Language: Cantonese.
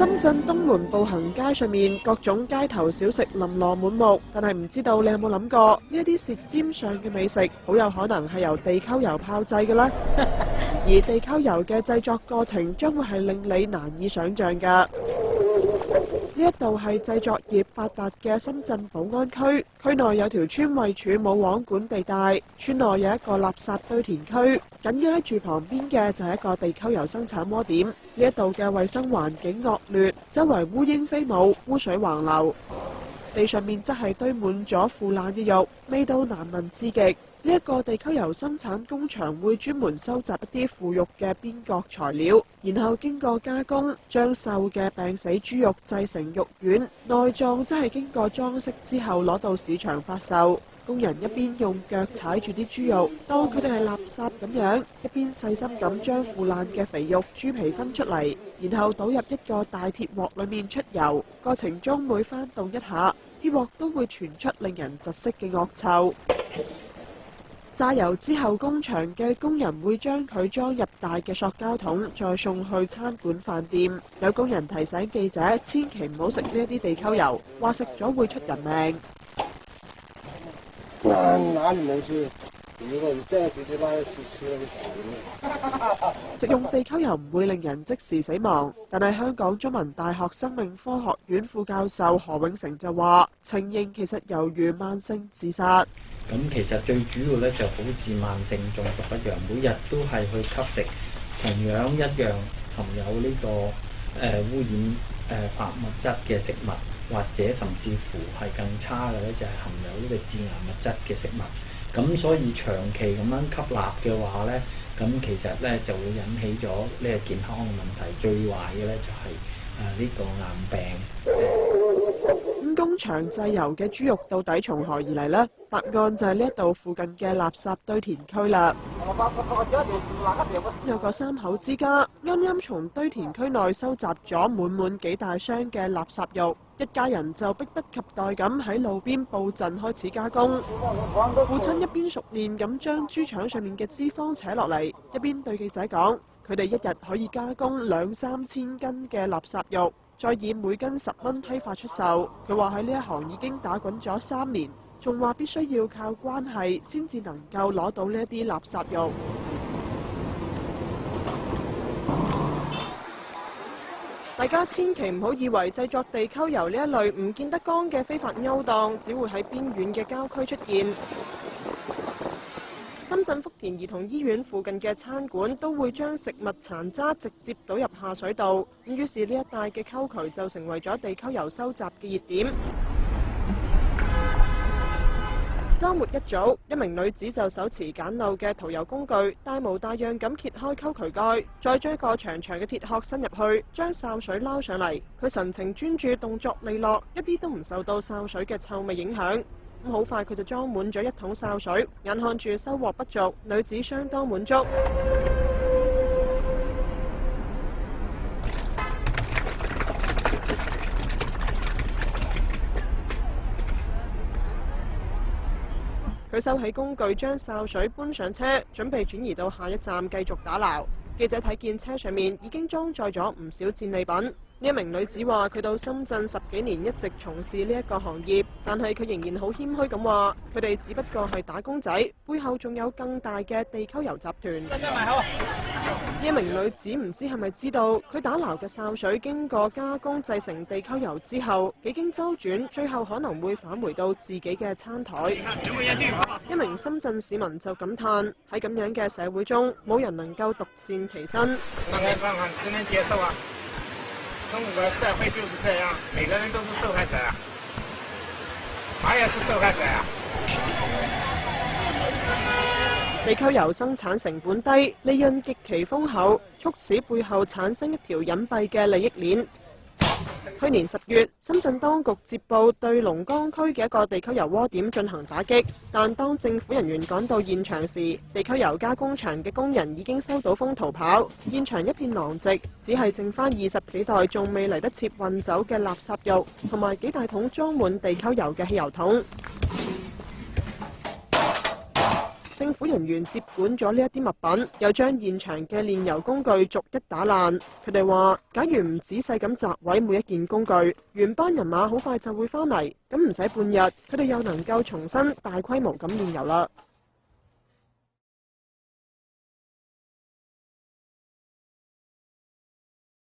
深圳東門步行街上面各種街頭小食琳琅滿目，但係唔知道你有冇諗過呢一啲舌尖上嘅美食，好有可能係由地溝油炮製嘅啦。而地溝油嘅製作過程將會係令你難以想像㗎。呢一度係製作業發達嘅深圳寶安區，區內有條村位處冇網管地帶，村內有一個垃圾堆填區，緊挨住旁邊嘅就係一個地溝油生產窩點。呢一度嘅衛生環境惡劣，周圍烏蠅飛舞，污水橫流，地上面則係堆滿咗腐爛嘅肉，味道難聞至極。呢一個地溝油生產工場會專門收集一啲腐肉嘅邊角材料，然後經過加工，將瘦嘅病死豬肉製成肉丸，內臟則係經過裝飾之後攞到市場發售。工人一邊用腳踩住啲豬肉，當佢哋係垃圾咁樣，一邊細心咁將腐爛嘅肥肉豬皮分出嚟，然後倒入一個大鐵鑊裏面出油。過程中每翻動一下，鐵鑊都會傳出令人窒息嘅惡臭。榨油之後，工場嘅工人會將佢裝入大嘅塑膠桶，再送去餐館飯店。有工人提醒記者，千祈唔好食呢一啲地溝油，話食咗會出人命。哪裡能去？如果你這樣直接拉去吃了就死了。食用地溝油唔會令人即時死亡，但係香港中文大學生命科學院副教授何永成就話，情形其實猶如慢性自殺。咁其實最主要咧就好似慢性中毒一樣，每日都係去吸食同樣一樣含有呢個污染化物質嘅食物，或者甚至乎係更差嘅咧就係含有呢個致癌物質嘅食物。咁所以長期咁樣吸納嘅話咧，咁其實咧就會引起咗呢個健康嘅問題。最壞嘅咧就係呢個癌病。工場製油嘅豬肉到底從何而嚟呢？答案就係呢一度附近嘅垃圾堆填區啦。有個三口之家啱啱從堆填區內收集咗滿幾大箱嘅垃圾肉，一家人就迫不及待咁喺路邊佈陣開始加工。父親一邊熟練咁將豬腸上面嘅脂肪扯落嚟，一邊對記者講：佢哋一日可以加工2-3千斤嘅垃圾肉，再以每斤10蚊批發出售。佢話喺呢一行已經打滾咗3年，仲話必須要靠關係先至能夠攞到呢一啲垃圾肉。大家千祈唔好以為製作地溝油呢一類唔見得光嘅非法勾當，只會喺邊遠嘅郊區出現。深圳福田兒童醫院附近嘅餐館都會將食物殘渣直接倒入下水道，於是呢一帶嘅溝渠就成為咗地溝油收集嘅熱點。週末一早，一名女子就手持簡陋嘅塗油工具，大模大樣咁揭開溝渠蓋，再將一個長長嘅鐵殼伸入去，將潲水撈上嚟。佢神情專注，動作利落，一啲都唔受到潲水嘅臭味影響。咁好快佢就裝滿咗1桶潲水，眼看住收穫不俗，女子相當滿足。佢收起工具，將潲水搬上車，準備轉移到下一站繼續打撈。記者睇見車上面已經裝載咗唔少戰利品。呢一名女子話：佢到深圳10幾年，一直從事呢一個行業，但係佢仍然好謙虛咁話，佢哋只不過係打工仔，背後仲有更大嘅地溝油集團。呢一名女子唔知係咪知道，佢打撈嘅潲水經過加工製成地溝油之後，幾經周轉，最後可能會返回到自己嘅餐台。一名深圳市民就感嘆：喺咁樣嘅社會中，冇人能夠獨善其身。只能接受啊！中國社會就是這樣，每個人都是受害者啊，他也是受害者啊。地溝油生產成本低，利潤極其豐厚，促使背後產生一條隱蔽嘅利益鏈。去年10月，深圳當局接報對龍崗區嘅一個地溝油窩點進行打擊，但當政府人員趕到現場時，地溝油加工場嘅工人已經收到風逃跑，現場一片狼藉，只係剩返20幾袋仲未嚟得切運走嘅垃圾肉，同埋幾大桶裝滿地溝油嘅汽油桶。政府人員接管咗呢一啲物品，又將現場嘅煉油工具逐一打爛。佢哋話，假如唔仔細咁擲毀每一件工具，原班人馬好快就會返嚟，咁唔使半日，佢哋又能夠重新大規模咁煉油啦。